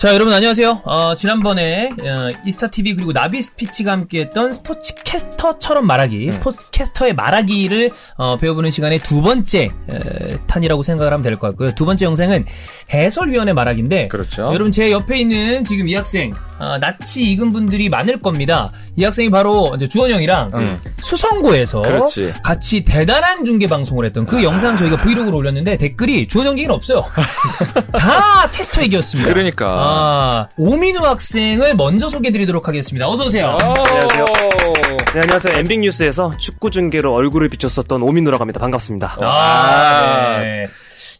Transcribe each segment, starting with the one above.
자, 여러분 안녕하세요. 지난번에 이스타TV 그리고 나비스피치가 함께했던 스포츠캐스터처럼 말하기, 스포츠캐스터의 말하기를 배워보는 시간의 두 번째 탄이라고 생각을 하면 될 것 같고요. 두 번째 영상은 해설위원의 말하기인데, 그렇죠. 여러분 제 옆에 있는 지금 이 학생 낯이 익은 분들이 많을 겁니다. 이 학생이 바로 이제 주원영이랑 수성고에서 그렇지. 같이 대단한 중계 방송을 했던 그 영상 저희가 브이로그로 올렸는데 댓글이 주원영 얘기는 없어요. 다 캐스터 얘기였습니다. 그러니까. 오민우 학생을 먼저 소개해드리도록 하겠습니다. 어서 오세요. 안녕하세요. 네, 안녕하세요. 엠빅뉴스에서 축구 중계로 얼굴을 비췄었던 오민우라고 합니다. 반갑습니다. 네.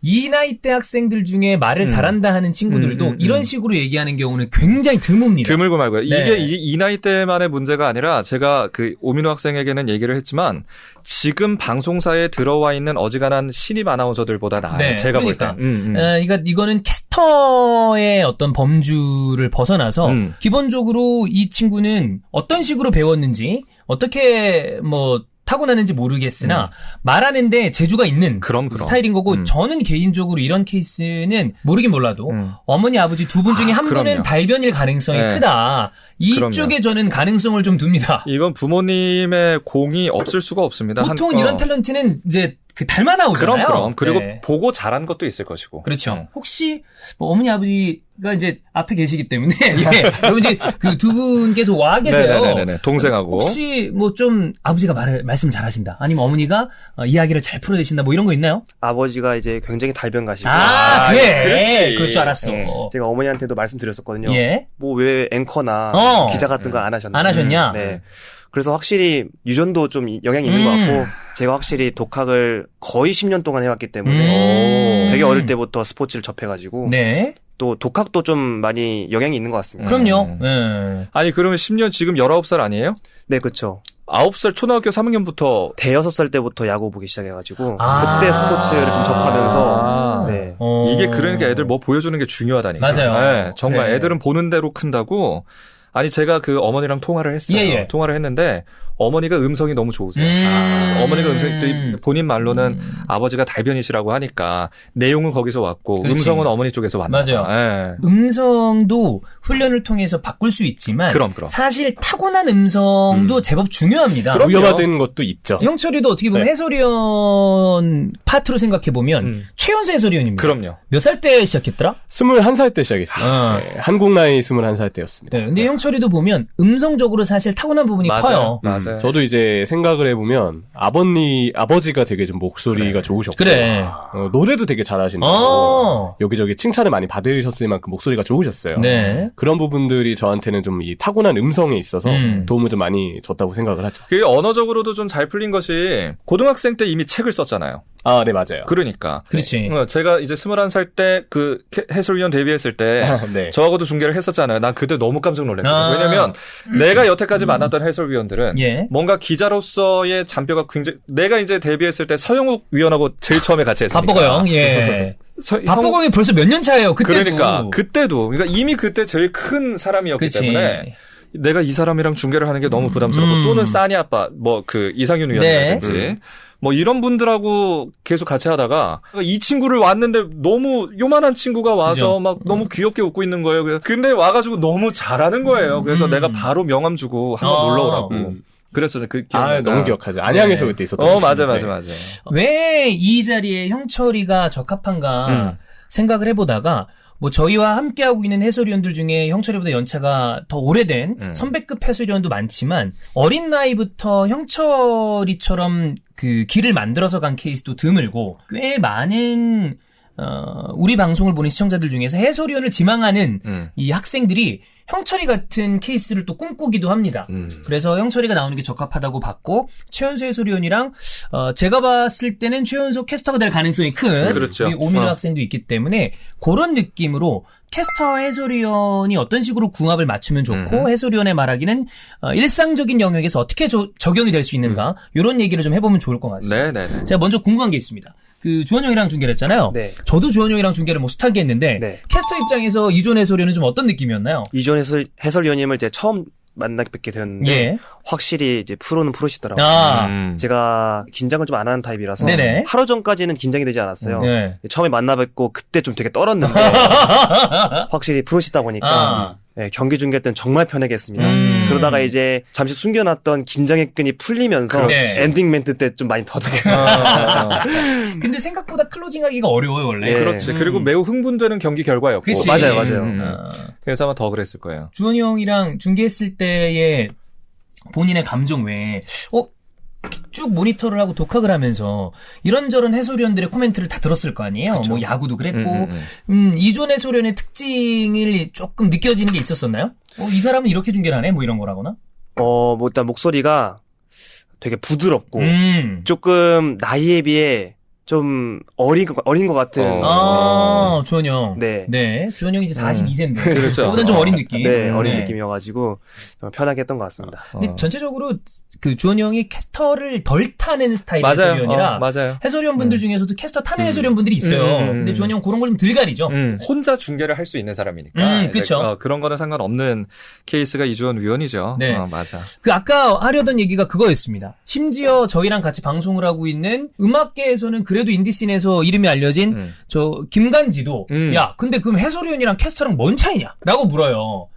이 나이대 학생들 중에 말을 잘한다 하는 친구들도 이런 식으로 얘기하는 경우는 굉장히 드뭅니다. 드물고 말고요. 네. 이게 이 나이 때만의 문제가 아니라 제가 그 오민우 학생에게는 얘기를 했지만 지금 방송사에 들어와 있는 어지간한 신입 아나운서들보다 나아요. 네, 제가 그러니까. 볼 때. 그러니까 이거는 캐스터의 어떤 범주를 벗어나서 기본적으로 이 친구는 어떤 식으로 배웠는지 어떻게 타고나는지 모르겠으나 말하는데 재주가 있는 그럼. 스타일인 거고 저는 개인적으로 이런 케이스는 모르긴 몰라도 어머니 아버지 두 분 중에 한 그럼요. 분은 달변일 가능성이 네. 크다. 이쪽에 그럼요. 저는 가능성을 좀 둡니다. 이건 부모님의 공이 없을 수가 없습니다. 보통 이런 탤런트는 이제 닮아 나오잖아요. 그럼. 그리고 네. 보고 잘한 것도 있을 것이고. 그렇죠. 혹시 어머니 아버지가 이제 앞에 계시기 때문에 여러분 이제 그 두 분께서 와 계세요. 네네네. 동생하고. 혹시 좀 아버지가 말씀 잘하신다. 아니면 어머니가 이야기를 잘 풀어내신다. 이런 거 있나요? 아버지가 이제 굉장히 달변가시고. 그래. 그렇지. 그럴 줄 알았어. 제가 어머니한테도 말씀드렸었거든요. 예. 왜 앵커나 기자 같은 거 안 하셨나? 안 하셨냐? 네. 그래서 확실히 유전도 좀 영향이 있는 것 같고 제가 확실히 독학을 거의 10년 동안 해왔기 때문에 되게 어릴 때부터 스포츠를 접해가지고 네. 또 독학도 좀 많이 영향이 있는 것 같습니다. 그럼요. 네. 아니 그러면 10년 지금 19살 아니에요? 네, 그렇죠. 9살 초등학교 3학년부터 대여섯 살 때부터 야구 보기 시작해가지고 그때 스포츠를 좀 접하면서 네. 이게 그러니까 애들 보여주는 게 중요하다니까. 맞아요. 네, 정말 네. 애들은 보는 대로 큰다고. 아니 제가 그 어머니랑 통화를 했어요. 예. 통화를 했는데 어머니가 음성이 너무 좋으세요. 어머니가 음성이 본인 말로는 아버지가 달변이시라고 하니까 내용은 거기서 왔고 그렇지. 음성은 어머니 쪽에서 왔나 맞아요. 네. 음성도 훈련을 통해서 바꿀 수 있지만 그럼. 사실 타고난 음성도 제법 중요합니다. 그럼요. 부여받은 것도 있죠. 형철이도 어떻게 보면 해설위원 파트로 생각해보면 최연소 해설위원입니다. 그럼요. 몇 살 때 시작했더라? 21살 때 시작했어요. 네, 한국 나이 21살 때였습니다. 네, 근데 형철이도 보면 음성적으로 사실 타고난 부분이 커요. 맞아요. 저도 이제 생각을 해보면 아버지가 되게 좀 목소리가 좋으셨고 그래. 노래도 되게 잘하신다고 여기저기 칭찬을 많이 받으셨을 만큼 목소리가 좋으셨어요. 네. 그런 부분들이 저한테는 좀 이 타고난 음성에 있어서 도움을 좀 많이 줬다고 생각을 하죠. 그게 언어적으로도 좀 잘 풀린 것이 고등학생 때 이미 책을 썼잖아요. 아, 네, 맞아요. 그러니까. 그렇지. 제가 이제 21살 때 그 해설위원 데뷔했을 때 네. 저하고도 중계를 했었잖아요. 난 그때 너무 깜짝 놀랐거든요. 왜냐면 내가 여태까지 만났던 해설위원들은 예. 뭔가 기자로서의 잔뼈가 굉장히 내가 이제 데뷔했을 때 서영욱 위원하고 제일 처음에 같이 했으니까. 박보검, 예. 박보검이 벌써 몇 년 차예요, 그때도. 그러니까 이미 그때 제일 큰 사람이었기 그치. 때문에 내가 이 사람이랑 중계를 하는 게 너무 부담스럽고 또는 싸니 아빠 이상윤 위원이라든지 이런 분들하고 계속 같이 하다가 이 친구를 왔는데 너무 요만한 친구가 와서 그죠? 너무 귀엽게 웃고 있는 거예요. 근데 와가지고 너무 잘하는 거예요. 그래서 내가 바로 명함 주고 한번 놀러 오라고. 그랬어요. 그 기억나요. 너무 기억하죠. 안양에서 그때 있었던 맞아. 왜 이 자리에 형철이가 적합한가 생각을 해보다가 저희와 함께하고 있는 해설위원들 중에 형철이보다 연차가 더 오래된 선배급 해설위원도 많지만 어린 나이부터 형철이처럼 그 길을 만들어서 간 케이스도 드물고 꽤 많은 우리 방송을 보는 시청자들 중에서 해설위원을 지망하는 이 학생들이 형철이 같은 케이스를 또 꿈꾸기도 합니다. 그래서 형철이가 나오는 게 적합하다고 봤고 최연소 해설위원이랑 제가 봤을 때는 최연소 캐스터가 될 가능성이 큰 그렇죠. 오민우 학생도 있기 때문에 그런 느낌으로 캐스터와 해설위원이 어떤 식으로 궁합을 맞추면 좋고 해설위원의 말하기는 일상적인 영역에서 어떻게 적용이 될 수 있는가 이런 얘기를 좀 해보면 좋을 것 같습니다. 네. 제가 먼저 궁금한 게 있습니다. 그 주원영이랑 중계를 했잖아요. 네. 저도 주원영이랑 중계를 숱하게 했는데 네. 캐스터 입장에서 이존 해설위원은 좀 어떤 느낌이었나요? 이전 해설위원님을 이제 처음 만나 뵙게 되었는데 예. 확실히 이제 프로는 프로시더라고요. 제가 긴장을 좀 안 하는 타입이라서 네네. 하루 전까지는 긴장이 되지 않았어요. 네. 처음에 만나 뵙고 그때 좀 되게 떨었는데 확실히 프로시다 보니까 네, 경기 중계 때는 정말 편하게 했습니다. 그러다가 이제 잠시 숨겨놨던 긴장의 끈이 풀리면서 네. 엔딩 멘트 때 좀 많이 더듬겠어요. 근데 생각보다 클로징하기가 어려워요, 원래. 네. 그렇지. 그리고 매우 흥분되는 경기 결과였고. 그치. 맞아요, 맞아요. 그래서 아마 더 그랬을 거예요. 주원이 형이랑 중계했을 때의 본인의 감정 외에, 쭉 모니터를 하고 독학을 하면서 이런저런 해설위원들의 코멘트를 다 들었을 거 아니에요? 뭐 야구도 그랬고, 이존 해설위원의 특징이 조금 느껴지는 게 있었었나요? 이 사람은 이렇게 중계를 하네? 뭐 이런 거라거나? 뭐 일단 목소리가 되게 부드럽고 조금 나이에 비해 좀 어린 것 같은. 주원이 형. 네. 네. 주원이 형이 이제 42세인데. 그렇죠. 그보다 좀 어린 느낌. 네, 어린 느낌이어가지고 정말 편하게 했던 것 같습니다. 근데 전체적으로 그 주원이 형이 캐스터를 덜 타는 스타일의 맞아요. 해설위원이라 맞아요. 해설위원분들 중에서도 캐스터 타는 해설위원분들이 있어요. 근데 주원이 형 그런 걸 좀 덜 가리죠. 혼자 중계를 할 수 있는 사람이니까. 그쵸. 그런 거는 상관없는 케이스가 이주원 위원이죠. 네. 맞아. 그 아까 하려던 얘기가 그거였습니다. 심지어 저희랑 같이 방송을 하고 있는 음악계에서는 그래도 인디씬에서 이름이 알려진 저 김간지도 야 근데 그럼 해설위원이랑 캐스터랑 뭔 차이냐? 라고 물어요.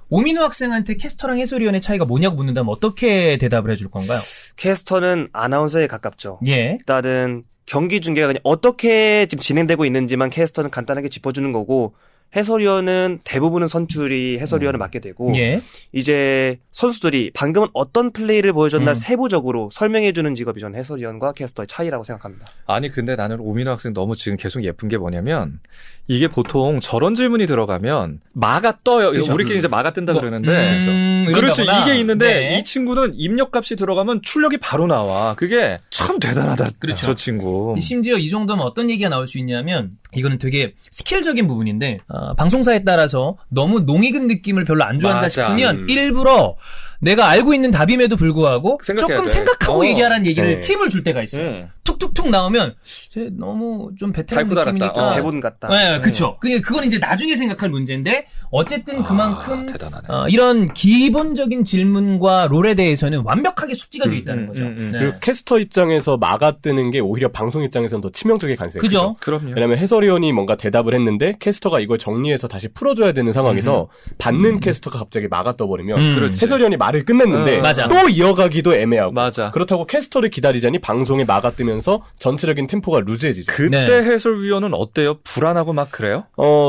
오민우 학생한테 캐스터랑 해설위원의 차이가 뭐냐고 묻는다면 어떻게 대답을 해줄 건가요? 캐스터는 아나운서에 가깝죠. 예. 일단은 경기 중계가 그냥 어떻게 지금 진행되고 있는지만 캐스터는 간단하게 짚어주는 거고 해설위원은 대부분은 선출이 해설위원을 맡게 되고 예. 이제 선수들이 방금은 어떤 플레이를 보여줬나 세부적으로 설명해주는 직업이 전 해설위원과 캐스터의 차이라고 생각합니다. 아니 근데 나는 오민호 학생 너무 지금 계속 예쁜 게 뭐냐면 이게 보통 저런 질문이 들어가면 마가 떠요. 그렇죠. 우리끼리 이제 마가 뜬다 그러는데 그렇죠. 이런다거나. 이게 있는데 네. 이 친구는 입력값이 들어가면 출력이 바로 나와. 그게 참 대단하다. 그렇죠. 저 친구. 심지어 이 정도면 어떤 얘기가 나올 수 있냐면 이거는 되게 스킬적인 부분인데 방송사에 따라서 너무 농익은 느낌을 별로 안 좋아한다 맞아. 싶으면 일부러 내가 알고 있는 답임에도 불구하고 생각해야 조금 돼. 생각하고 얘기하라는 얘기를 네. 팁을 줄 때가 있어요. 툭툭툭 나오면 쟤 너무 좀 베테랑 달고 달았다. 느낌이니까 대본 같다. 네, 그쵸. 그건 이제 나중에 생각할 문제인데, 어쨌든 그만큼, 대단하네. 이런 기본적인 질문과 롤에 대해서는 완벽하게 숙지가 돼 있다는 거죠. 네. 그리고 캐스터 입장에서 막아뜨는 게 오히려 방송 입장에서는 더 치명적일 가능성이 그죠? 크죠. 그럼요. 왜냐면 해설위원이 뭔가 대답을 했는데 캐스터가 이걸 정리해서 다시 풀어줘야 되는 상황에서 받는 캐스터가 갑자기 막아 떠버리면 그렇지. 해설위원이 말을 끝냈는데 맞아. 또 이어가기도 애매하고 맞아. 그렇다고 캐스터를 기다리자니 방송에 막아 뜨면서 전체적인 템포가 루즈해지죠. 그때 네. 해설위원은 어때요? 불안하고 막 그래요?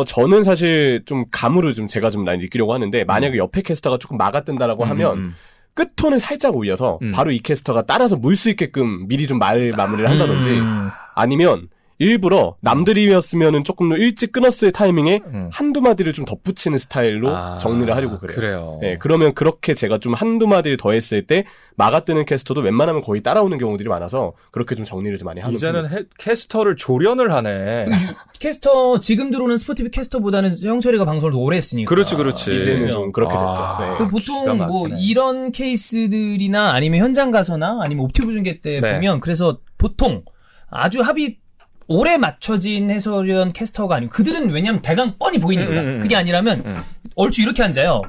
저는 사실 좀 감으로 좀 제가 좀 많이 느끼려고 하는데 만약에 옆에 캐스터가 조금 막아 뜬다라고 하면 끝톤을 살짝 올려서 바로 이 캐스터가 따라서 물 수 있게끔 미리 좀 마무리를 한다든지 아니면 일부러 남들이었으면은 조금 더 일찍 끊었을 타이밍에 한두 마디를 좀 덧붙이는 스타일로 정리를 하려고 그래요. 그래요. 네, 그러면 그렇게 제가 좀 한두 마디를 더 했을 때 막아뜨는 캐스터도 웬만하면 거의 따라오는 경우들이 많아서 그렇게 좀 정리를 좀 많이 하는 이제는 편이에요. 캐스터를 조련을 하네. 캐스터, 지금 들어오는 스포티비 캐스터보다는 형철이가 방송을 더 오래 했으니까. 그렇지. 이제는 그죠? 좀 그렇게 됐죠. 아. 네. 보통 기가 뭐 막히네. 이런 케이스들이나 아니면 현장 가서나 아니면 옵티브 중계 때 네. 보면 그래서 보통 아주 합이 오래 맞춰진 해설위원 캐스터가 아니고 그들은 왜냐면 대강 뻔히 보이니까 그게 아니라면 얼추 이렇게 앉아요.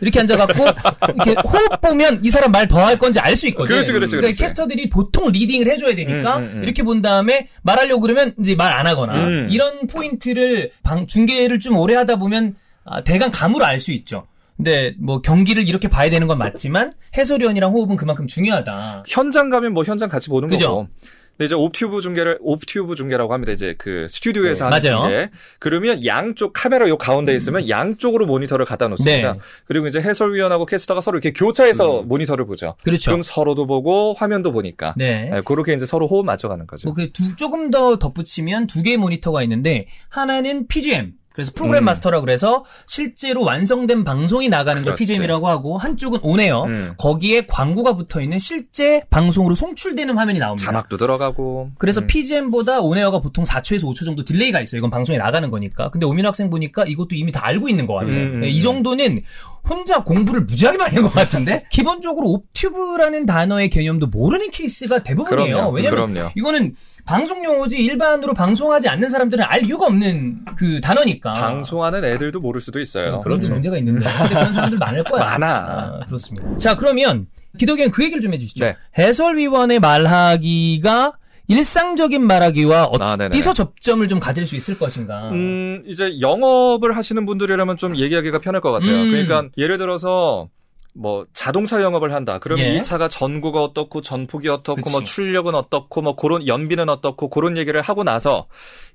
이렇게 앉아갖고 이렇게 호흡 보면 이 사람 말 더 할 건지 알 수 있거든. 그렇지. 그러니까 캐스터들이 보통 리딩을 해줘야 되니까 이렇게 본 다음에 말하려고 그러면 이제 말 안 하거나 이런 포인트를 중계를 좀 오래 하다 보면 대강 감으로 알 수 있죠. 근데 뭐 경기를 이렇게 봐야 되는 건 맞지만 해설위원이랑 호흡은 그만큼 중요하다. 현장 가면 뭐 현장 같이 보는 그죠? 거고. 근데 이제 옵튜브 중계라고 합니다. 이제 그 스튜디오에서 네, 하는 맞아요. 중계. 그러면 양쪽 카메라 요 가운데 있으면 양쪽으로 모니터를 갖다 놓습니다. 네. 그리고 이제 해설위원하고 캐스터가 서로 이렇게 교차해서 모니터를 보죠. 그렇죠. 그럼 서로도 보고 화면도 보니까. 네. 네, 그렇게 이제 서로 호흡 맞춰가는 거죠. 뭐 조금 더 덧붙이면 두 개의 모니터가 있는데 하나는 PGM. 그래서 프로그램 마스터라고 그래서 실제로 완성된 방송이 나가는 걸 그렇지. PGM이라고 하고 한쪽은 온에어. 거기에 광고가 붙어 있는 실제 방송으로 송출되는 화면이 나옵니다. 자막도 들어가고. 그래서 PGM보다 온에어가 보통 4초에서 5초 정도 딜레이가 있어요. 이건 방송에 나가는 거니까. 근데 오민 학생 보니까 이것도 이미 다 알고 있는 것 같아요. 이 정도는 혼자 공부를 무지하게 많이 한 것 같은데 기본적으로 옵튜브라는 단어의 개념도 모르는 케이스가 대부분이에요. 그럼요. 왜냐면 그럼요. 이거는 방송 용어지 일반으로 방송하지 않는 사람들은 알 이유가 없는 그 단어니까. 방송하는 애들도 모를 수도 있어요. 그런 문제가 있는데. 근데 그런 사람들 많을 거야. 많아. 그렇습니다. 자, 그러면 기독교는 그 얘기를 좀 해주시죠. 네. 해설위원의 말하기가 일상적인 말하기와 어디서 접점을 좀 가질 수 있을 것인가. 이제 영업을 하시는 분들이라면 좀 얘기하기가 편할 것 같아요. 그러니까 예를 들어서 뭐 자동차 영업을 한다. 그러면 예. 이 차가 전고가 어떻고 전폭이 어떻고 그치. 뭐 출력은 어떻고 뭐 그런 연비는 어떻고 그런 얘기를 하고 나서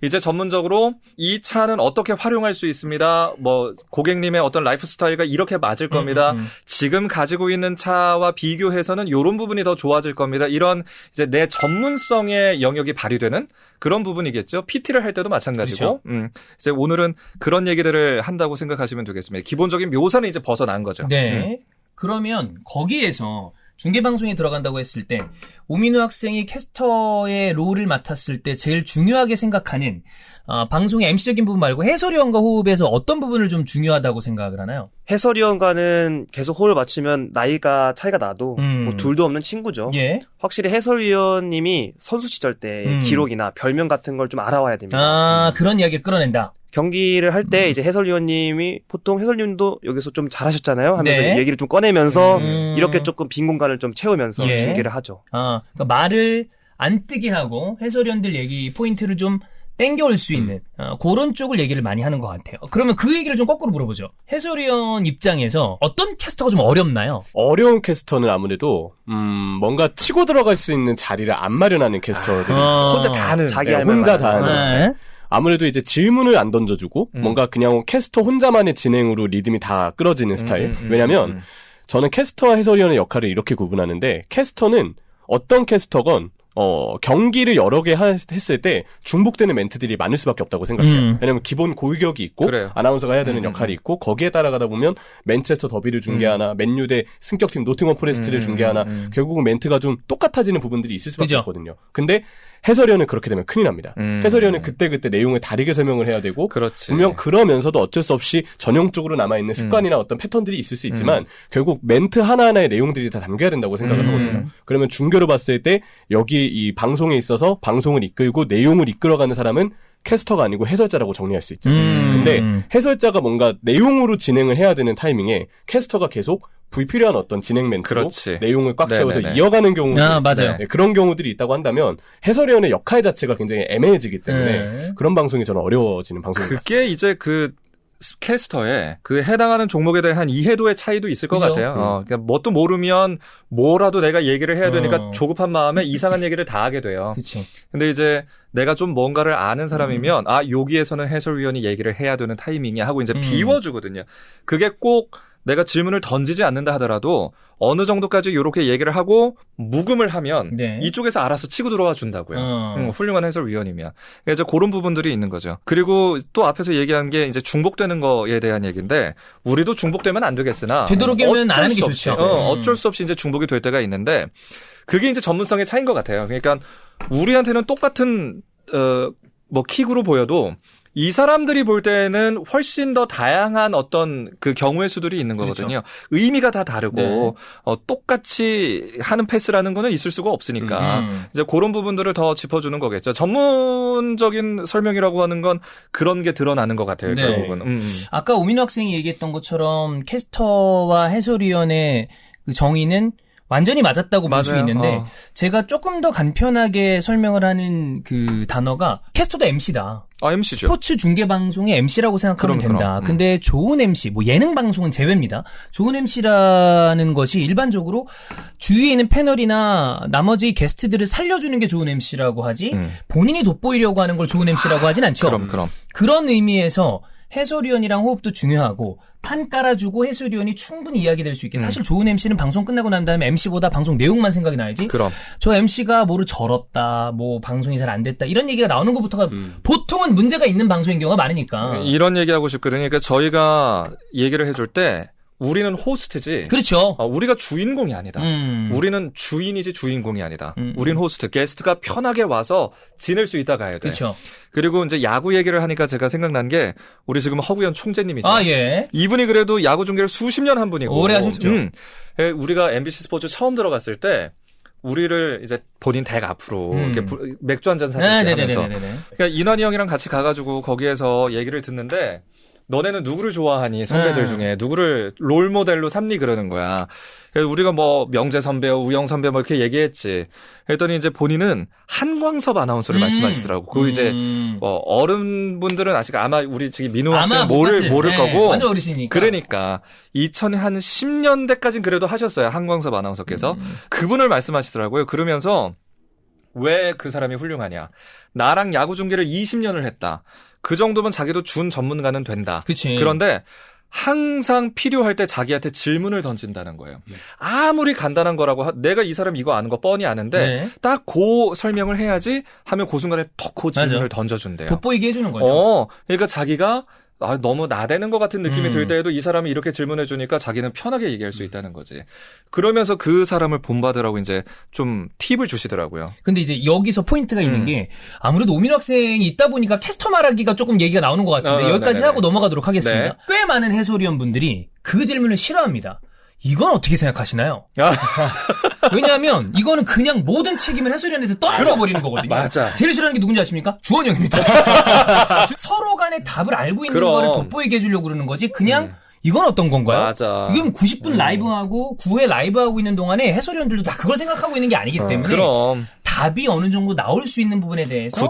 이제 전문적으로 이 차는 어떻게 활용할 수 있습니다. 뭐 고객님의 어떤 라이프 스타일과 이렇게 맞을 겁니다. 지금 가지고 있는 차와 비교해서는 이런 부분이 더 좋아질 겁니다. 이런 이제 내 전문성의 영역이 발휘되는 그런 부분이겠죠. PT를 할 때도 마찬가지고. 그렇죠. 이제 오늘은 그런 얘기들을 한다고 생각하시면 되겠습니다. 기본적인 묘사는 이제 벗어난 거죠. 네. 그러면 거기에서 중계방송에 들어간다고 했을 때 오민우 학생이 캐스터의 롤을 맡았을 때 제일 중요하게 생각하는 방송의 MC적인 부분 말고 해설위원과 호흡에서 어떤 부분을 좀 중요하다고 생각을 하나요? 해설위원과는 계속 호흡을 맞추면 나이가 차이가 나도 뭐 둘도 없는 친구죠. 예. 확실히 해설위원님이 선수 시절 때 기록이나 별명 같은 걸 좀 알아와야 됩니다. 그런 이야기를 끌어낸다. 경기를 할 때 이제 해설위원님이 보통 해설위원도 여기서 좀 잘하셨잖아요 하면서 네. 얘기를 좀 꺼내면서 이렇게 조금 빈 공간을 좀 채우면서 예. 중계를 하죠. 그러니까 말을 안 뜨게 하고 해설위원들 얘기 포인트를 좀 땡겨올 수 있는 그런 쪽을 얘기를 많이 하는 것 같아요. 그러면 그 얘기를 좀 거꾸로 물어보죠. 해설위원 입장에서 어떤 캐스터가 좀 어렵나요? 어려운 캐스터는 아무래도 뭔가 치고 들어갈 수 있는 자리를 안 마련하는 캐스터들이 혼자 다 하는 자기 네, 할 말 혼자 많은 다 거. 하는 스타일. 아무래도 이제 질문을 안 던져주고 뭔가 그냥 캐스터 혼자만의 진행으로 리듬이 다 끌어지는 스타일. 왜냐면 저는 캐스터와 해설위원의 역할을 이렇게 구분하는데 캐스터는 어떤 캐스터건 경기를 여러 개 했을 때 중복되는 멘트들이 많을 수밖에 없다고 생각해요. 왜냐면 기본 고유격이 있고 그래요. 아나운서가 해야 되는 역할이 있고 거기에 따라가다 보면 맨체스터 더비를 중계하나 맨유 대 승격팀 노팅엄 포레스트를 중계하나 결국은 멘트가 좀 똑같아지는 부분들이 있을 수밖에 그죠. 없거든요. 근데 해설위원은 그렇게 되면 큰일 납니다. 해설위원은 그때그때 내용을 다르게 설명을 해야 되고 그렇지. 분명 그러면서도 어쩔 수 없이 전형적으로 남아있는 습관이나 어떤 패턴들이 있을 수 있지만 결국 멘트 하나하나의 내용들이 다 담겨야 된다고 생각을 하거든요. 그러면 중계로 봤을 때 여기 이 방송에 있어서 방송을 이끌고 내용을 이끌어가는 사람은 캐스터가 아니고 해설자라고 정리할 수 있죠. 근데 해설자가 뭔가 내용으로 진행을 해야 되는 타이밍에 캐스터가 계속 불필요한 어떤 진행 멘트로 그렇지. 내용을 꽉 채워서 네네네. 이어가는 경우들 맞아요. 네, 그런 경우들이 있다고 한다면 해설위원의 역할 자체가 굉장히 애매해지기 때문에 그런 방송이 저는 어려워지는 방송입니다. 그게 이제 그 캐스터에 그 해당하는 종목에 대한 이해도의 차이도 있을 것 그죠? 같아요. 그러니까 뭣도 모르면 뭐라도 내가 얘기를 해야 되니까 조급한 마음에 이상한 얘기를 다 하게 돼요. 그치. 근데 이제 내가 좀 뭔가를 아는 사람이면 여기에서는 해설위원이 얘기를 해야 되는 타이밍이야 하고 이제 비워주거든요. 그게 꼭 내가 질문을 던지지 않는다 하더라도 어느 정도까지 이렇게 얘기를 하고 묵음을 하면 네. 이쪽에서 알아서 치고 들어와 준다고요. 훌륭한 해설위원이면. 그러니까 이제 그런 부분들이 있는 거죠. 그리고 또 앞에서 얘기한 게 이제 중복되는 거에 대한 얘기인데 우리도 중복되면 안 되겠으나 되도록이면 안 하는 게 어쩔 수 좋죠. 없이, 어쩔 수 없이 이제 중복이 될 때가 있는데 그게 이제 전문성의 차이인 것 같아요. 그러니까 우리한테는 똑같은 뭐 킥으로 보여도 이 사람들이 볼 때는 훨씬 더 다양한 어떤 그 경우의 수들이 있는 거거든요. 그렇죠. 의미가 다 다르고 네. 똑같이 하는 패스라는 거는 있을 수가 없으니까 이제 그런 부분들을 더 짚어주는 거겠죠. 전문적인 설명이라고 하는 건 그런 게 드러나는 것 같아요. 네. 결국은. 아까 오민호 학생이 얘기했던 것처럼 캐스터와 해설위원의 그 정의는 완전히 맞았다고 볼 수 맞아요. 있는데 제가 조금 더 간편하게 설명을 하는 그 단어가 캐스터도 MC다. MC죠. 스포츠 중계 방송의 MC라고 생각하면 된다. 근데 좋은 MC, 뭐 예능 방송은 제외입니다. 좋은 MC라는 것이 일반적으로 주위에 있는 패널이나 나머지 게스트들을 살려주는 게 좋은 MC라고 하지 본인이 돋보이려고 하는 걸 좋은 MC라고 하진 않죠. 그럼. 그런 의미에서 해설위원이랑 호흡도 중요하고 판 깔아주고 해설위원이 충분히 이야기될 수 있게 사실 좋은 MC는 방송 끝나고 난 다음에 MC보다 방송 내용만 생각이 나야지 그럼. 저 MC가 뭐를 절었다 뭐 방송이 잘 안 됐다 이런 얘기가 나오는 것부터가 보통은 문제가 있는 방송인 경우가 많으니까 이런 얘기하고 싶거든요. 그러니까 저희가 얘기를 해줄 때 우리는 호스트지. 그렇죠. 우리가 주인공이 아니다. 우리는 주인이지 주인공이 아니다. 우린 호스트, 게스트가 편하게 와서 지낼 수 있다 가야 돼. 그렇죠. 그리고 이제 야구 얘기를 하니까 제가 생각난 게 우리 지금 허구현 총재님이죠. 예. 이분이 그래도 야구 중계를 수십 년 한 분이고. 오래 하셨죠. 우리가 MBC 스포츠 처음 들어갔을 때 우리를 이제 본인 댁 앞으로 이렇게 맥주 한잔 사줄 때 하면서 그러니까 인환이 형이랑 같이 가가지고 거기에서 얘기를 듣는데 너네는 누구를 좋아하니 선배들 중에 누구를 롤 모델로 삼니 그러는 거야. 그래서 우리가 뭐 명재 선배요, 우영 선배 뭐 이렇게 얘기했지. 그랬더니 이제 본인은 한광섭 아나운서를 말씀하시더라고. 그 이제 뭐 어른분들은 아직 아마 우리 지금 민우 학생 모를 거고. 완전 어리시니까. 그러니까 2010년대까지는 그래도 하셨어요. 한광섭 아나운서께서 그분을 말씀하시더라고요. 그러면서 왜 그 사람이 훌륭하냐? 나랑 야구 중계를 20년을 했다. 그 정도면 자기도 준 전문가는 된다. 그치. 그런데 항상 필요할 때 자기한테 질문을 던진다는 거예요. 아무리 간단한 거라고 내가 이 사람 이거 아는 거 뻔히 아는데 딱 그 설명을 해야지 하면 그 순간에 톡 그 질문을 던져준대요. 돋보이게 해주는 거죠. 그러니까 자기가 너무 나대는 것 같은 느낌이 들 때에도 이 사람이 이렇게 질문해 주니까 자기는 편하게 얘기할 수 있다는 거지. 그러면서 그 사람을 본받으라고 이제 좀 팁을 주시더라고요. 근데 이제 여기서 포인트가 있는 게 아무래도 오민호 학생이 있다 보니까 캐스터 말하기가 조금 얘기가 나오는 것 같은데 여기까지 네네네. 하고 넘어가도록 하겠습니다. 네. 꽤 많은 해설위원 분들이 그 질문을 싫어합니다. 이건 어떻게 생각하시나요? 왜냐하면 이거는 그냥 모든 책임을 해설위원한테 떠넘겨버리는 거거든요. 맞아. 제일 싫어하는 게 누군지 아십니까? 주원이 형입니다. 서로 간의 답을 알고 있는 거를 돋보이게 해주려고 그러는 거지 그냥 이건 어떤 건가요? 맞아. 이건 90분 라이브하고 9회 라이브하고 있는 동안에 해설위원들도 다 그걸 생각하고 있는 게 아니기 때문에 그럼 답이 어느 정도 나올 수 있는 부분에 대해서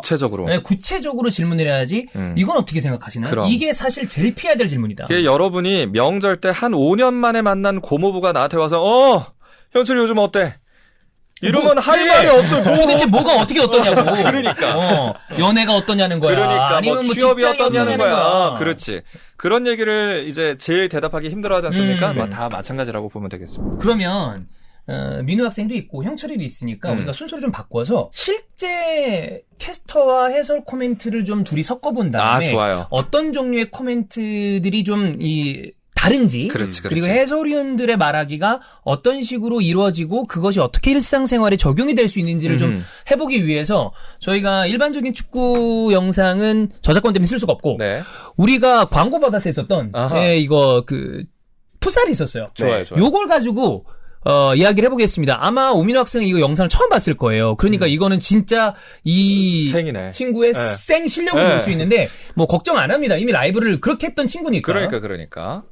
구체적으로 질문을 해야지 이건 어떻게 생각하시나요? 그럼. 이게 사실 제일 피해야 될 질문이다. 여러분이 명절 때 한 5년 만에 만난 고모부가 나한테 와서 현철이 요즘 어때? 이러면 할 말이 없어요. 도대체 뭐가 어떻게 어떠냐고. 그러니까. 연애가 어떠냐는 거야. 그러니까 아니면 뭐 취업이 직장이 어떠냐는 거야. 거야. 그렇지. 그런 얘기를 이제 제일 대답하기 힘들어하지 않습니까? 다 마찬가지라고 보면 되겠습니다. 그러면 민우 학생도 있고 형철이도 있으니까 우리가 순서를 좀 바꿔서 실제 캐스터와 해설 코멘트를 좀 둘이 섞어본 다음에 좋아요. 어떤 종류의 코멘트들이 좀 다른지 그렇지. 그리고 해설위원들의 말하기가 어떤 식으로 이루어지고 그것이 어떻게 일상생활에 적용이 될 수 있는지를 좀 해보기 위해서 저희가 일반적인 축구 영상은 저작권 때문에 쓸 수가 없고 우리가 광고 받아서 했었던 이거 풋살이 있었어요. 좋아요. 요걸 가지고 이야기를 해보겠습니다. 아마 오민호 학생이 이거 영상을 처음 봤을 거예요. 그러니까 이거는 진짜 이 생이네. 친구의 생 실력을 볼 수 있는데 뭐 걱정 안 합니다. 이미 라이브를 그렇게 했던 친구니까. 그러니까.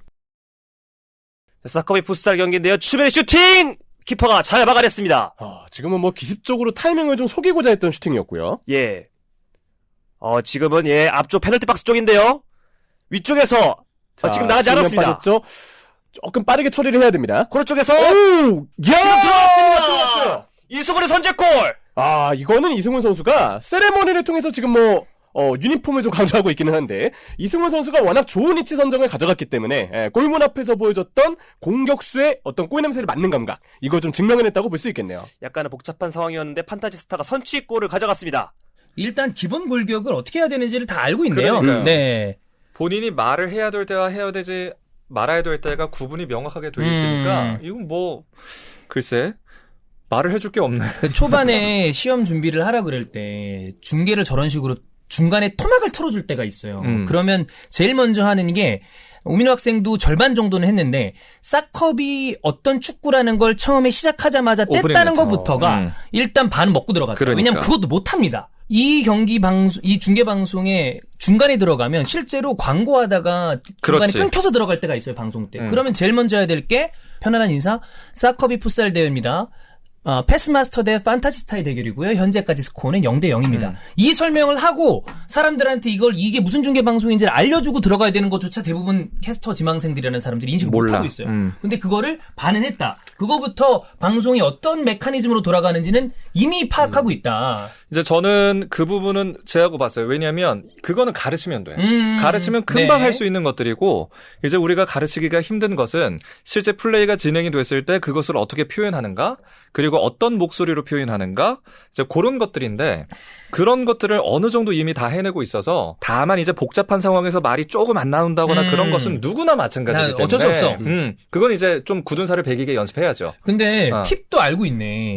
사커비 풋살 경기인데요. 추베리 슈팅! 키퍼가 잘 막아냈습니다. 지금은 뭐 기습적으로 타이밍을 좀 속이고자 했던 슈팅이었고요. 예. 지금은 앞쪽 페널티 박스 쪽인데요. 위쪽에서 지금 나가지 않았습니다. 빠졌죠? 조금 빠르게 처리를 해야 됩니다. 코너쪽에서 지금 들어갔습니다. 이승훈의 선제골. 이거는 이승훈 선수가 세레머니를 통해서 지금 유니폼을 좀 강조하고 있기는 한데 이승훈 선수가 워낙 좋은 위치 선정을 가져갔기 때문에 골문 앞에서 보여줬던 공격수의 어떤 골 냄새를 맡는 감각 이걸 좀 증명해냈다고 볼 수 있겠네요. 약간은 복잡한 상황이었는데 판타지스타가 선취골을 가져갔습니다. 일단 기본 골격을 어떻게 해야 되는지를 다 알고 있네요. 그러니까요. 네. 본인이 말을 해야 될 때와 해야 되지 말아야 될 때가 구분이 명확하게 돼 있으니까 이건 글쎄 말을 해줄 게 없네. 초반에 시험 준비를 하라 그럴 때 중계를 저런 식으로 중간에 토막을 틀어줄 때가 있어요. 그러면 제일 먼저 하는 게 오민호 학생도 절반 정도는 했는데 사컵이 어떤 축구라는 걸 처음에 시작하자마자 뗐다는 것부터가 일단 반 먹고 들어갔어요. 왜냐면 그것도 못합니다. 이 중계 방송에 중간에 들어가면 실제로 광고하다가 중간에 끊겨서 들어갈 때가 있어요, 방송 때. 그러면 제일 먼저 해야 될 게 편안한 인사, 사커비 풋살 대회입니다. 패스마스터 대 판타지스타의 대결이고요. 현재까지 스코어는 0대 0입니다. 이 설명을 하고 사람들한테 이게 무슨 중계 방송인지를 알려주고 들어가야 되는 것조차 대부분 캐스터 지망생들이라는 사람들이 인식을 못하고 있어요. 근데 그거를 반응했다. 그거부터 방송이 어떤 메커니즘으로 돌아가는지는 이미 파악하고 있다. 이제 저는 그 부분은 제하고 봤어요. 왜냐하면 그거는 가르치면 돼. 가르치면 금방 할 수 있는 것들이고 이제 우리가 가르치기가 힘든 것은 실제 플레이가 진행이 됐을 때 그것을 어떻게 표현하는가 그리고 어떤 목소리로 표현하는가 이제 그런 것들인데 그런 것들을 어느 정도 이미 다 해내고 있어서 다만 이제 복잡한 상황에서 말이 조금 안 나온다거나 그런 것은 누구나 마찬가지이기 때문에 어쩔 수 없어. 그건 이제 좀 굳은 살을 배기게 연습해야죠. 근데 팁도 알고 있네.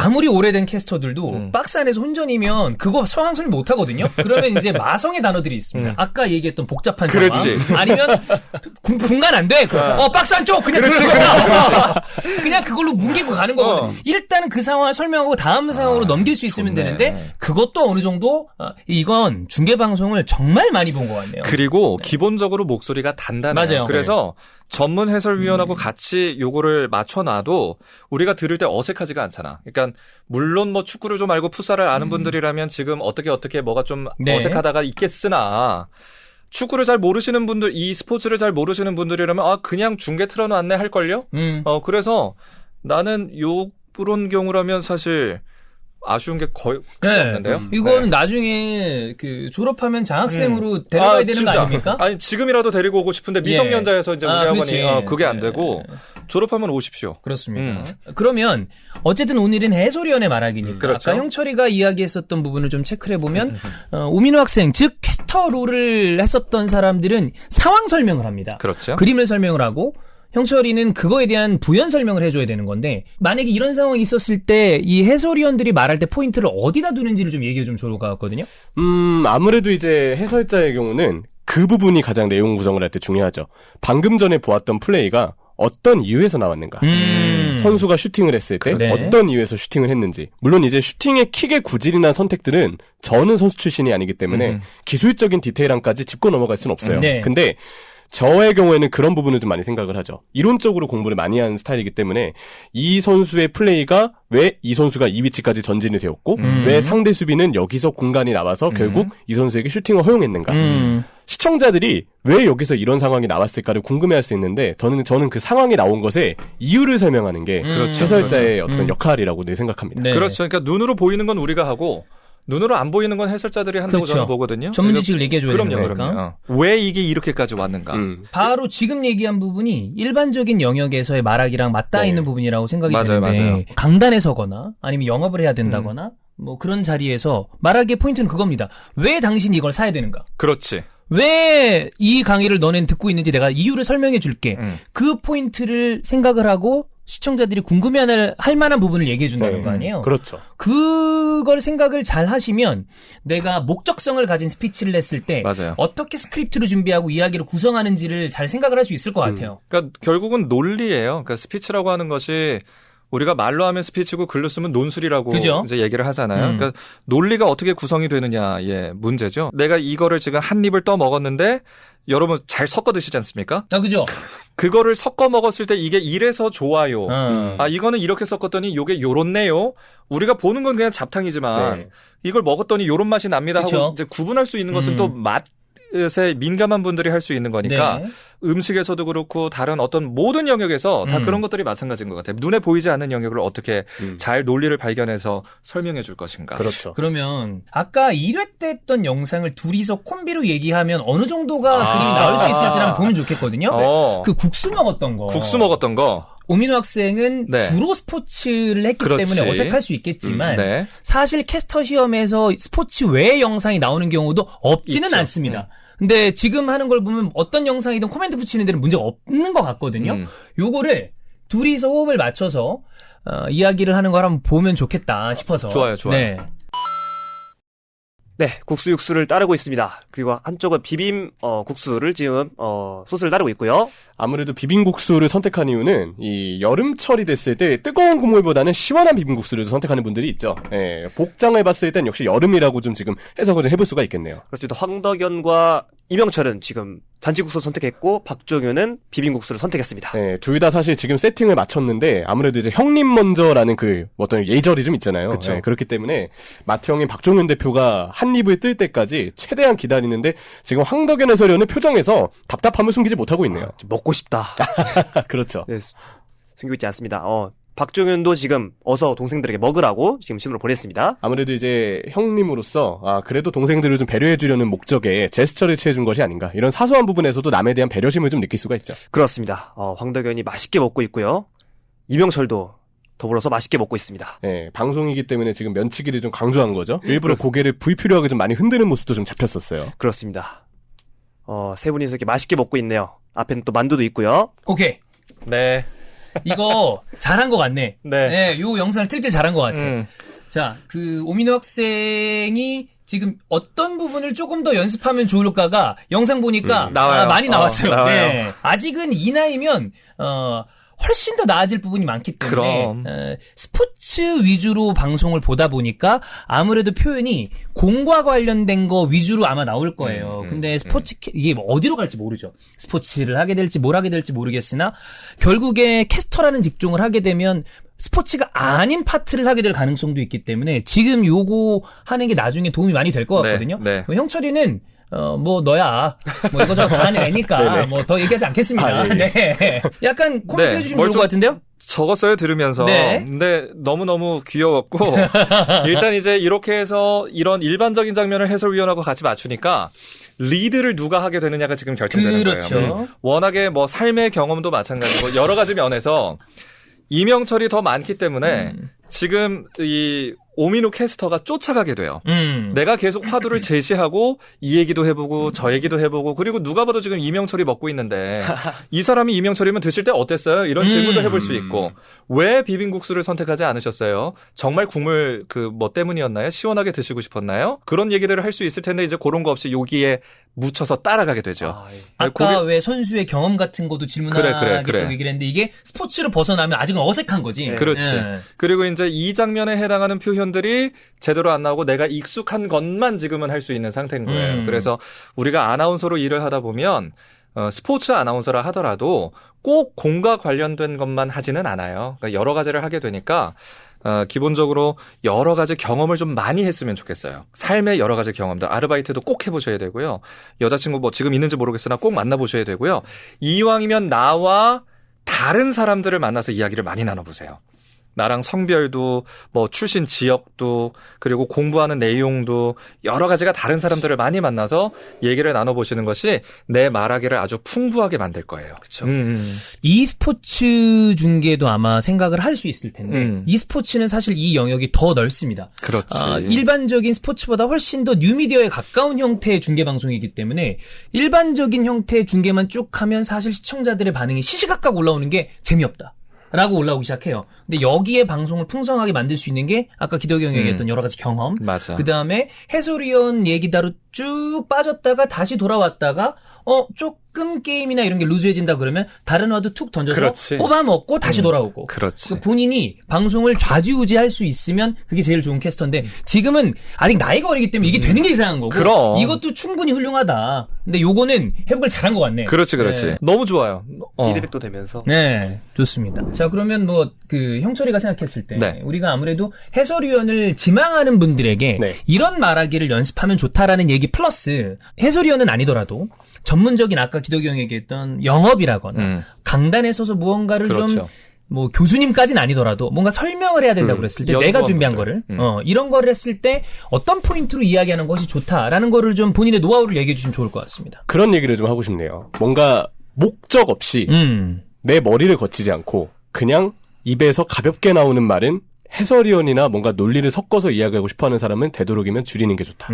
아무리 오래된 캐스터들도 박스 안에서 혼전이면 그거 상황설명 못 하거든요. 그러면 이제 마성의 단어들이 있습니다. 아까 얘기했던 복잡한 그렇지. 상황 아니면 분간 안 돼. 박스 안쪽 그냥 그냥 그걸로 뭉개고 가는 거거든요. 일단은 그 상황을 설명하고 다음 상황으로 넘길 수 있으면 좋네. 되는데 그것도 어느 정도 이건 중계 방송을 정말 많이 본 것 같네요. 그리고 기본적으로 목소리가 단단해요. 맞아요. 그래서 전문 해설위원하고 같이 요거를 맞춰놔도 우리가 들을 때 어색하지가 않잖아. 그러니까 물론 뭐 축구를 좀 알고 풋살을 아는 분들이라면 지금 어떻게 뭐가 좀 네. 어색하다가 있겠으나 축구를 잘 모르시는 분들, 이 스포츠를 잘 모르시는 분들이라면 그냥 중계 틀어놨네 할걸요? 그래서 나는 요런 경우라면 사실 아쉬운 게 거의 크게 없는데요. 이건 나중에 그 졸업하면 장학생으로 데려가야 되는 거 아닙니까? 아니 지금이라도 데리고 오고 싶은데 미성년자여서 이제 우리 그렇지. 학원이 그게 안 되고 졸업하면 오십시오. 그렇습니다. 그러면 어쨌든 오늘은 해설위원의 말하기니까 그렇죠. 아까 형철이가 이야기했었던 부분을 좀 체크를 해보면 오민호 학생 즉 캐스터 롤을 했었던 사람들은 상황 설명을 합니다. 그렇죠. 그림을 설명을 하고 형철이는 그거에 대한 부연 설명을 해줘야 되는 건데 만약에 이런 상황이 있었을 때 이 해설위원들이 말할 때 포인트를 어디다 두는지를 좀 얘기해 좀 좋을 것 같거든요. 아무래도 이제 해설자의 경우는 그 부분이 가장 내용 구성을 할 때 중요하죠. 방금 전에 보았던 플레이가 어떤 이유에서 나왔는가. 선수가 슈팅을 했을 때 네. 어떤 이유에서 슈팅을 했는지. 물론 이제 슈팅의 킥의 구질이나 선택들은 저는 선수 출신이 아니기 때문에 기술적인 디테일함까지 짚고 넘어갈 수는 없어요. 네. 근데 저의 경우에는 그런 부분을 좀 많이 생각을 하죠. 이론적으로 공부를 많이 하는 스타일이기 때문에 이 선수의 플레이가 왜 이 선수가 이 위치까지 전진이 되었고 왜 상대 수비는 여기서 공간이 나와서 결국 이 선수에게 슈팅을 허용했는가. 시청자들이 왜 여기서 이런 상황이 나왔을까를 궁금해할 수 있는데 저는 그 상황이 나온 것에 이유를 설명하는 게 해설자의 어떤 역할이라고 늘 생각합니다. 네. 그렇죠. 그러니까 눈으로 보이는 건 우리가 하고 눈으로 안 보이는 건 해설자들이 한다고 그렇죠. 저는 보거든요. 전문 지식을 얘기해줘야 되는 거니까. 그럼요. 왜 이게 이렇게까지 왔는가. 바로 지금 얘기한 부분이 일반적인 영역에서의 말하기랑 맞닿아 있는 부분이라고 생각이 맞아요, 드는데 맞아요. 강단에 서거나 아니면 영업을 해야 된다거나 뭐 그런 자리에서 말하기의 포인트는 그겁니다. 왜 당신이 이걸 사야 되는가? 그렇지. 왜 이 강의를 너넨 듣고 있는지 내가 이유를 설명해 줄게. 그 포인트를 생각을 하고 시청자들이 궁금해할 만한 부분을 얘기해 준다는 거 아니에요? 그렇죠. 그걸 생각을 잘 하시면 내가 목적성을 가진 스피치를 냈을 때 맞아요. 어떻게 스크립트를 준비하고 이야기를 구성하는지를 잘 생각을 할 수 있을 것 같아요. 그러니까 결국은 논리예요. 그러니까 스피치라고 하는 것이 우리가 말로 하면 스피치고 글로 쓰면 논술이라고 그죠? 이제 얘기를 하잖아요. 그러니까 논리가 어떻게 구성이 되느냐의 문제죠. 내가 이거를 지금 한 입을 떠 먹었는데 여러분 잘 섞어 드시지 않습니까? 그죠? 그거를 섞어 먹었을 때 이게 이래서 좋아요. 이거는 이렇게 섞었더니 요게 요렇네요. 우리가 보는 건 그냥 잡탕이지만 이걸 먹었더니 요런 맛이 납니다 하고 그쵸? 이제 구분할 수 있는 것은 또 맛에 민감한 분들이 할 수 있는 거니까 네. 음식에서도 그렇고 다른 어떤 모든 영역에서 다 그런 것들이 마찬가지인 것 같아요. 눈에 보이지 않는 영역을 어떻게 잘 논리를 발견해서 설명해 줄 것인가. 그렇죠. 그러면 아까 1회 때 했던 영상을 둘이서 콤비로 얘기하면 어느 정도가 그림이 나올 수 있을지 한번 보면 좋겠거든요. 그 국수 먹었던 거. 국수 먹었던 거. 오민호 학생은 네. 주로 스포츠를 했기 그렇지. 때문에 어색할 수 있겠지만 네. 사실 캐스터 시험에서 스포츠 외의 영상이 나오는 경우도 없지는 있죠. 않습니다. 근데 지금 하는 걸 보면 어떤 영상이든 코멘트 붙이는 데는 문제가 없는 것 같거든요. 요거를 둘이서 호흡을 맞춰서 이야기를 하는 걸 한번 보면 좋겠다 싶어서. 좋아요. 네. 네, 국수 육수를 따르고 있습니다. 그리고 한쪽은 비빔 국수를 지금 소스를 따르고 있고요. 아무래도 비빔국수를 선택한 이유는 이 여름철이 됐을 때 뜨거운 국물보다는 시원한 비빔국수를 선택하는 분들이 있죠. 예, 복장을 봤을 땐 역시 여름이라고 좀 지금 해석을 좀 해볼 수가 있겠네요. 그렇습니다. 황덕연과 이명철은 지금 잔치국수 선택했고 박종윤은 비빔국수를 선택했습니다. 네, 둘 다 사실 지금 세팅을 마쳤는데 아무래도 이제 형님 먼저라는 그 어떤 예절이 좀 있잖아요. 그쵸. 네, 그렇기 때문에 마태형인 박종윤 대표가 한 입을 뜰 때까지 최대한 기다리는데 지금 황덕연 해설위원은 표정에서 답답함을 숨기지 못하고 있네요. 먹고 싶다. 그렇죠. 네, 숨기고 있지 않습니다. 박종윤도 지금 어서 동생들에게 먹으라고 지금 신호를 보냈습니다. 아무래도 이제 형님으로서 그래도 동생들을 좀 배려해주려는 목적에 제스처를 취해준 것이 아닌가. 이런 사소한 부분에서도 남에 대한 배려심을 좀 느낄 수가 있죠. 그렇습니다. 황덕연이 맛있게 먹고 있고요. 이명철도 더불어서 맛있게 먹고 있습니다. 네, 방송이기 때문에 지금 면치기를 좀 강조한 거죠. 일부러 고개를 불필요하게 좀 많이 흔드는 모습도 좀 잡혔었어요. 그렇습니다. 세 분이서 이렇게 맛있게 먹고 있네요. 앞에는 또 만두도 있고요. 오케이. 네. 이거 잘한 것 같네. 네. 네, 요 영상을 틀 때 잘한 것 같아. 음. 자, 그 오민호 학생이 지금 어떤 부분을 조금 더 연습하면 좋을까가 영상 보니까 나와요. 많이 나왔어요. 나와요. 네. 아직은 이 나이면 훨씬 더 나아질 부분이 많기 때문에 그럼. 스포츠 위주로 방송을 보다 보니까 아무래도 표현이 공과 관련된 거 위주로 아마 나올 거예요. 근데 스포츠 이게 뭐 어디로 갈지 모르죠. 스포츠를 하게 될지 뭘 하게 될지 모르겠으나 결국에 캐스터라는 직종을 하게 되면 스포츠가 아닌 파트를 하게 될 가능성도 있기 때문에 지금 요거 하는 게 나중에 도움이 많이 될 것 같거든요. 네. 뭐 형철이는 뭐 너야 뭐 이거 저거 다 하는 애니까 뭐 더 얘기하지 않겠습니다. 네. 약간 코멘트 해주시면 좋을 것 같은데요? 적었어요, 들으면서. 네. 근데 너무너무 귀여웠고, 일단 이제 이렇게 해서 이런 일반적인 장면을 해설위원하고 같이 맞추니까, 리드를 누가 하게 되느냐가 지금 결정되는 그렇죠. 거예요. 워낙에 뭐 삶의 경험도 마찬가지고, 여러 가지 면에서, 이명철이 더 많기 때문에, 지금 이 오민우 캐스터가 쫓아가게 돼요. 내가 계속 화두를 제시하고 이 얘기도 해보고 저 얘기도 해보고 그리고 누가 봐도 지금 이명철이 먹고 있는데 이 사람이 이명철이면 드실 때 어땠어요? 이런 질문도 해볼 수 있고 왜 비빔국수를 선택하지 않으셨어요? 정말 국물 그 뭐 때문이었나요? 시원하게 드시고 싶었나요? 그런 얘기들을 할 수 있을 텐데 이제 그런 거 없이 여기에 묻혀서 따라가게 되죠. 아까 왜 선수의 경험 같은 것도 질문하겠다고 그래. 얘기를 했는데 이게 스포츠로 벗어나면 아직은 어색한 거지. 그렇지. 네. 그리고 이제 이 장면에 해당하는 표현들이 제대로 안 나오고 내가 익숙한 것만 지금은 할 수 있는 상태인 거예요. 그래서 우리가 아나운서로 일을 하다 보면 스포츠 아나운서라 하더라도 꼭 공과 관련된 것만 하지는 않아요. 그러니까 여러 가지를 하게 되니까 기본적으로 여러 가지 경험을 좀 많이 했으면 좋겠어요. 삶의 여러 가지 경험들. 아르바이트도 꼭 해보셔야 되고요. 여자친구 뭐 지금 있는지 모르겠으나 꼭 만나보셔야 되고요. 이왕이면 나와 다른 사람들을 만나서 이야기를 많이 나눠보세요. 나랑 성별도 뭐 출신 지역도 그리고 공부하는 내용도 여러 가지가 다른 사람들을 많이 만나서 얘기를 나눠보시는 것이 내 말하기를 아주 풍부하게 만들 거예요. 그렇죠. e스포츠 중계도 아마 생각을 할 수 있을 텐데 e스포츠는 사실 이 영역이 더 넓습니다. 그렇지. 일반적인 스포츠보다 훨씬 더 뉴미디어에 가까운 형태의 중계 방송이기 때문에 일반적인 형태의 중계만 쭉 하면 사실 시청자들의 반응이 시시각각 올라오는 게 재미없다. 라고 올라오기 시작해요. 근데 여기에 방송을 풍성하게 만들 수 있는 게 아까 기덕이 형이 얘기했던 여러 가지 경험. 맞아. 그 다음에 해설위원 얘기다로 쭉 빠졌다가 다시 돌아왔다가 조금 게임이나 이런 게 루즈해진다 그러면 다른 와도 툭 던져서 그렇지. 뽑아먹고 다시 돌아오고. 그렇지. 본인이 방송을 좌지우지할 수 있으면 그게 제일 좋은 캐스터인데 지금은 아직 나이가 어리기 때문에 이게 되는 게 이상한 거고. 그럼. 이것도 충분히 훌륭하다. 근데 요거는 회복을 잘한 것 같네. 그렇지. 네. 너무 좋아요. 피드백도 되면서. 네, 좋습니다. 자, 그러면 뭐, 형철이가 생각했을 때, 네. 우리가 아무래도 해설위원을 지망하는 분들에게 네. 이런 말하기를 연습하면 좋다라는 얘기 플러스, 해설위원은 아니더라도, 전문적인 아까 기덕이 형이 얘기했던 영업이라거나, 강단에 서서 무언가를 그렇죠. 좀, 뭐, 교수님까지는 아니더라도 뭔가 설명을 해야 된다고 그랬을 때, 내가 준비한 거를, 이런 거를 했을 때 어떤 포인트로 이야기하는 것이 좋다라는 거를 좀 본인의 노하우를 얘기해 주시면 좋을 것 같습니다. 그런 얘기를 좀 하고 싶네요. 뭔가 목적 없이 내 머리를 거치지 않고 그냥 입에서 가볍게 나오는 말은 해설위원이나 뭔가 논리를 섞어서 이야기하고 싶어하는 사람은 되도록이면 줄이는 게 좋다.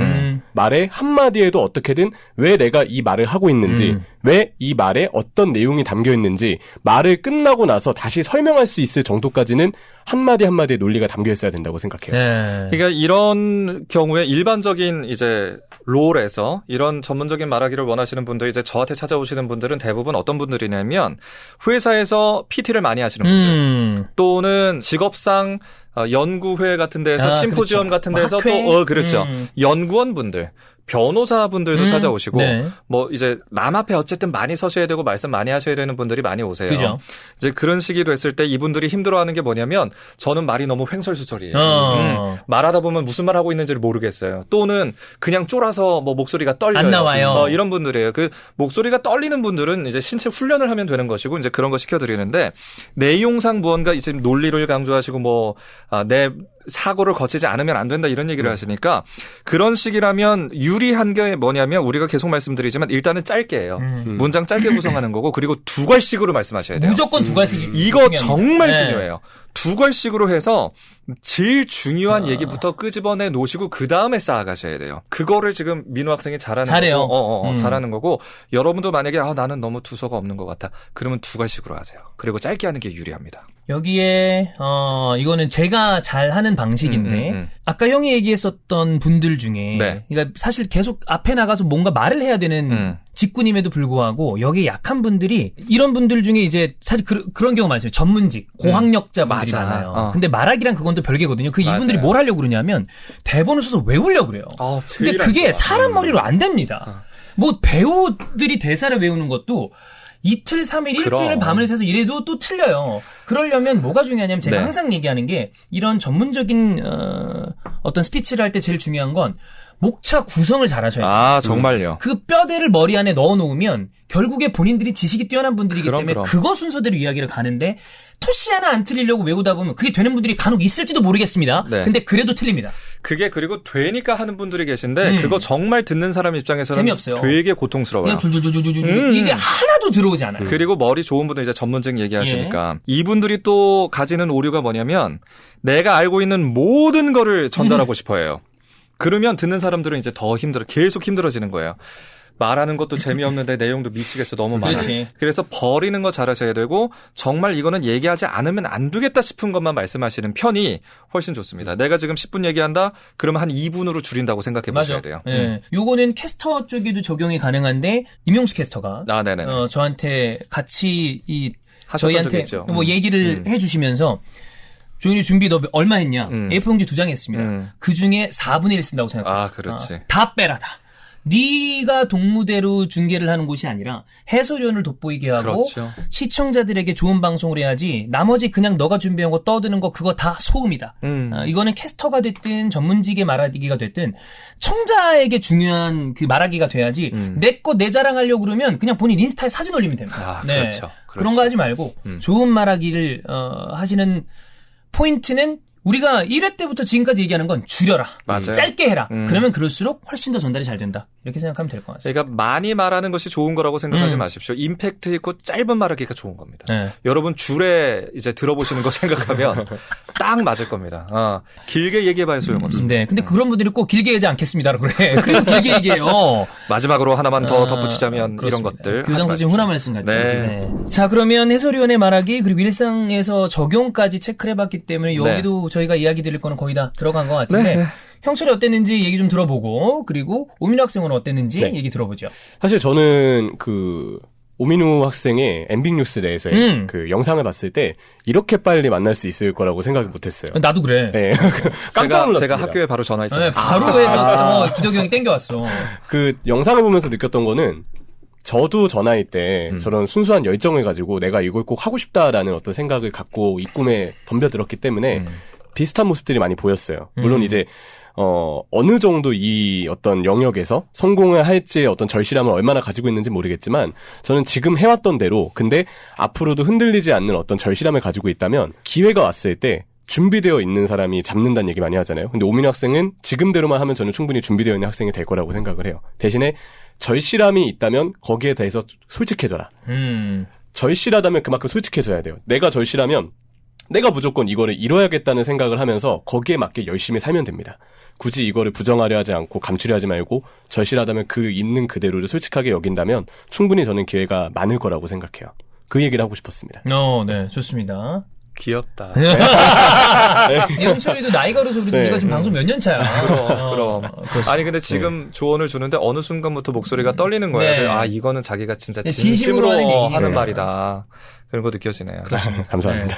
말의 한마디에도 어떻게든 왜 내가 이 말을 하고 있는지 왜 이 말에 어떤 내용이 담겨 있는지 말을 끝나고 나서 다시 설명할 수 있을 정도까지는 한마디 한마디의 논리가 담겨 있어야 된다고 생각해요. 네. 그러니까 이런 경우에 일반적인 이제 롤에서 이런 전문적인 말하기를 원하시는 분들 이제 저한테 찾아오시는 분들은 대부분 어떤 분들이냐면 회사에서 PT를 많이 하시는 분들 또는 직업상 연구회 같은 데서 심포지엄 그렇죠. 같은 데서 학회? 또 그렇죠. 연구원 분들 변호사분들도 찾아오시고 네. 뭐 이제 남 앞에 어쨌든 많이 서셔야 되고 말씀 많이 하셔야 되는 분들이 많이 오세요. 그죠. 이제 그런 시기 됐을 때 이분들이 힘들어하는 게 뭐냐면 저는 말이 너무 횡설수설이에요. 말하다 보면 무슨 말 하고 있는지를 모르겠어요. 또는 그냥 쫄아서 뭐 목소리가 떨려요. 안 나와요. 이런 분들이에요. 그 목소리가 떨리는 분들은 이제 신체 훈련을 하면 되는 것이고 이제 그런 거 시켜드리는데 내용상 무언가 이제 논리를 강조하시고 뭐 내 사고를 거치지 않으면 안 된다 이런 얘기를 하시니까 그런 식이라면 유리한 게 뭐냐면 우리가 계속 말씀드리지만 일단은 짧게 해요. 문장 짧게 구성하는 거고 그리고 두 갈씩으로 말씀하셔야 돼요. 무조건 두 갈씩. 이거 정말 네. 중요해요. 걸씩으로 해서 제일 중요한 얘기부터 끄집어내 놓으시고 그 다음에 쌓아가셔야 돼요. 그거를 지금 민우 학생이 잘해요. 거고, 잘하는 거고 여러분도 만약에 나는 너무 두서가 없는 것 같아. 그러면 2걸씩으로 하세요. 그리고 짧게 하는 게 유리합니다. 여기에 이거는 제가 잘하는 방식인데 아까 형이 얘기했었던 분들 중에 네. 그러니까 사실 계속 앞에 나가서 뭔가 말을 해야 되는 직군임에도 불구하고 여기에 약한 분들이 이런 분들 중에 이제 사실 그런 경우 많습니다. 전문직, 고학력자분들이 맞아. 많아요. 근데 말하기랑 그건 또 별개거든요. 이분들이 뭘 하려고 그러냐면 대본을 써서 외우려고 그래요. 근데 그게 사람 머리로 안 됩니다. 뭐 배우들이 대사를 외우는 것도 이틀, 3일, 일주일 밤을 새서 이래도 또 틀려요. 그러려면 뭐가 중요하냐면 제가 항상 얘기하는 게 이런 전문적인 어떤 스피치를 할 때 제일 중요한 건 목차 구성을 잘 하셔야 돼요. 정말요? 그 뼈대를 머리 안에 넣어 놓으면 결국에 본인들이 지식이 뛰어난 분들이기 때문에 그거 순서대로 이야기를 가는데 토시 하나 안 틀리려고 외우다 보면 그게 되는 분들이 간혹 있을지도 모르겠습니다. 네. 근데 그래도 틀립니다. 그게 그리고 되니까 하는 분들이 계신데 그거 정말 듣는 사람 입장에서는 재미없어요. 되게 고통스러워요. 그냥 줄줄줄줄줄 이게 하나도 들어오지 않아요. 그리고 머리 좋은 분들 이제 전문직 얘기하시니까 이분들이 또 가지는 오류가 뭐냐면 내가 알고 있는 모든 거를 전달하고 싶어해요. 그러면 듣는 사람들은 이제 더 계속 힘들어지는 거예요. 말하는 것도 재미없는데 내용도 미치겠어 너무 많아. 그렇지. 그래서 버리는 거 잘하셔야 되고 정말 이거는 얘기하지 않으면 안 되겠다 싶은 것만 말씀하시는 편이 훨씬 좋습니다. 내가 지금 10분 얘기한다? 그러면 한 2분으로 줄인다고 생각해 보셔야 돼요. 네. 요거는 캐스터 쪽에도 적용이 가능한데 임용수 캐스터가 네네. 저한테 같이 저희한테 뭐 얘기를 해주시면서 조윤희 준비 너 얼마 했냐? A4용지 2장 했습니다. 그 중에 4분의 1 쓴다고 생각해. 그렇지. 다 빼라 다. 네가 동무대로 중계를 하는 곳이 아니라 해설위원을 돋보이게 하고 그렇죠. 시청자들에게 좋은 방송을 해야지 나머지 그냥 너가 준비한 거 떠드는 거 그거 다 소음이다. 이거는 캐스터가 됐든 전문직의 말하기가 됐든 청자에게 중요한 그 말하기가 돼야지 내 거 내 자랑하려고 그러면 그냥 본인 인스타에 사진 올리면 됩니다. 그렇죠. 그런 거 하지 말고 좋은 말하기를 하시는 포인트는 우리가 1회 때부터 지금까지 얘기하는 건 줄여라. 맞아요. 짧게 해라. 그러면 그럴수록 훨씬 더 전달이 잘 된다. 이렇게 생각하면 될 것 같습니다. 그러니까 많이 말하는 것이 좋은 거라고 생각하지 마십시오. 임팩트 있고 짧은 말하기가 좋은 겁니다. 네. 여러분 줄에 이제 들어보시는 거 생각하면 딱 맞을 겁니다. 길게 얘기해봐야 소용없습니다. 네. 근데 그런 분들이 꼭 길게 얘기하지 않겠습니다. 그래. 그리고 길게 얘기해요. 마지막으로 하나만 더 덧붙이자면 그렇습니다. 이런 것들. 교장선생님 훈화 말씀 같죠. 네. 자, 그러면 해설위원의 말하기 그리고 일상에서 적용까지 체크를 해봤기 때문에 여기도 저희가 이야기 드릴 거는 거의 다 들어간 것 같은데 형철이 어땠는지 얘기 좀 들어보고 그리고 오민우 학생은 어땠는지 얘기 들어보죠. 사실 저는 오민우 학생의 엠빅뉴스 대에서의 그 영상을 봤을 때 이렇게 빨리 만날 수 있을 거라고 생각을 못했어요. 나도 그래. 네. 깜짝 놀랐어요. 제가 학교에 바로 전화했잖아요. 네, 바로 해서 기덕이 형이 땡겨왔어. 그 영상을 보면서 느꼈던 거는 저도 저 나이 때 저런 순수한 열정을 가지고 내가 이걸 꼭 하고 싶다라는 어떤 생각을 갖고 이 꿈에 덤벼들었기 때문에 비슷한 모습들이 많이 보였어요. 물론 이제 어느 정도 이 어떤 영역에서 성공을 할지의 어떤 절실함을 얼마나 가지고 있는지 모르겠지만 저는 지금 해왔던 대로 근데 앞으로도 흔들리지 않는 어떤 절실함을 가지고 있다면 기회가 왔을 때 준비되어 있는 사람이 잡는다는 얘기 많이 하잖아요. 근데 오민우 학생은 지금대로만 하면 저는 충분히 준비되어 있는 학생이 될 거라고 생각을 해요. 대신에 절실함이 있다면 거기에 대해서 솔직해져라. 절실하다면 그만큼 솔직해져야 돼요. 내가 절실하면 내가 무조건 이거를 이뤄야겠다는 생각을 하면서 거기에 맞게 열심히 살면 됩니다. 굳이 이거를 부정하려 하지 않고 감추려 하지 말고 절실하다면 그 있는 그대로를 솔직하게 여긴다면 충분히 저는 기회가 많을 거라고 생각해요. 그 얘기를 하고 싶었습니다. 네, 좋습니다. 귀엽다. 형철이도 나이가 어려서 그렇지 네가 지금 방송 몇 년 차야. 그럼. 아니 근데 지금 조언을 주는데 어느 순간부터 목소리가 떨리는 거예요. 네. 이거는 자기가 진짜 진심으로 하는 말이다. 그런 거 느껴지네요. 그렇습니다. 감사합니다.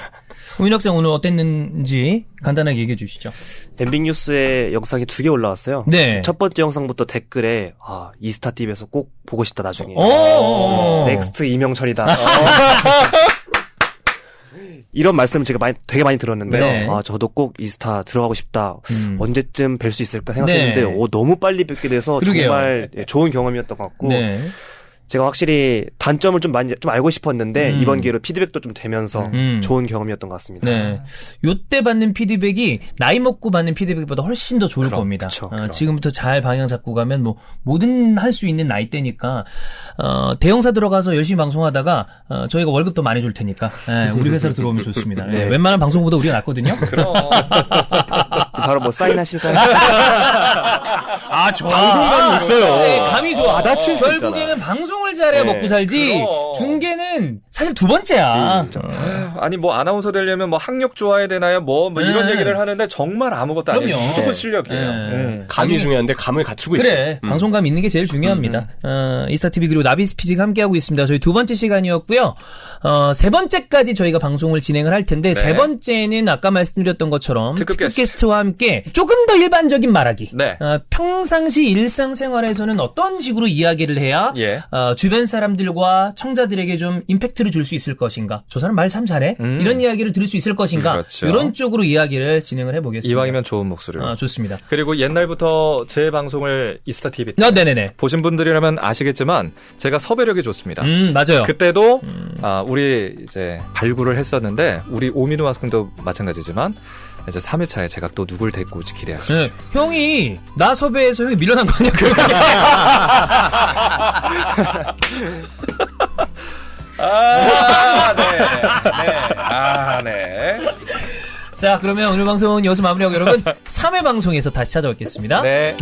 오민 학생 오늘 어땠는지 간단하게 얘기해 주시죠. 엠빅뉴스에 영상이 2개 올라왔어요. 네. 첫 번째 영상부터 댓글에 이스타TV에서 꼭 보고 싶다 나중에. 넥스트 이명철이다. 이런 말씀을 제가 되게 많이 들었는데요. 네. 저도 꼭 이스타 들어가고 싶다. 언제쯤 뵐 수 있을까 생각했는데 너무 빨리 뵙게 돼서 그러게요. 정말 좋은 경험이었던 것 같고 네. 제가 확실히 단점을 좀 많이 좀 알고 싶었는데 이번 기회로 피드백도 좀 되면서 좋은 경험이었던 것 같습니다. 네. 요때 받는 피드백이 나이 먹고 받는 피드백보다 훨씬 더 좋을 겁니다. 그쵸. 지금부터 잘 방향 잡고 가면 뭐 뭐든 할 수 있는 나이대니까 대형사 들어가서 열심히 방송하다가 저희가 월급 더 많이 줄 테니까 우리 회사로 들어오면 좋습니다. 네. 웬만한 방송보다 우리가 낫거든요. 그럼. 바로 뭐 사인하실까요? 아, 좋아. 방송감이 있어요. 네, 감이 좋아. 받아칠 수 결국에는 방송을 잘해야 네. 먹고 살지. 그럼. 중계는 사실 두 번째야. 아니 뭐 아나운서 되려면 뭐 학력 좋아야 되나요? 뭐 이런 네. 얘기를 하는데 정말 아무것도 아니에요. 그럼요. 무조건 네. 실력이에요. 네. 감이 중요한데 감을 갖추고 있어요. 그래. 방송감 있는 게 제일 중요합니다. 이스타TV 그리고 나비스피지가 함께하고 있습니다. 저희 두 번째 시간이었고요. 세 번째까지 저희가 방송을 진행을 할 텐데 세 번째는 아까 말씀드렸던 것처럼 특급 게스트와 함께 조금 더 일반적인 말하기. 네. 평상시 일상생활에서는 어떤 식으로 이야기를 해야 예. 주변 사람들과 청자들에게 좀 임팩트를 줄 수 있을 것인가. 저 사람 말 참 잘해. 이런 이야기를 들을 수 있을 것인가. 그렇죠. 이런 쪽으로 이야기를 진행을 해보겠습니다. 이왕이면 좋은 목소리로. 좋습니다. 그리고 옛날부터 제 방송을 이스타TV 네네네. 보신 분들이라면 아시겠지만 제가 섭외력이 좋습니다. 맞아요. 그때도 우리 이제 발굴을 했었는데 우리 오민우 학생도 마찬가지지만 이제 3회차에 제가 또 누굴 데리고 올지 기대하시죠. 네, 형이 나 섭외해서 형이 밀려난 거 아니야? 네. 자, 그러면 오늘 방송은 여기서 마무리하고 여러분 3회 방송에서 다시 찾아뵙겠습니다. 네.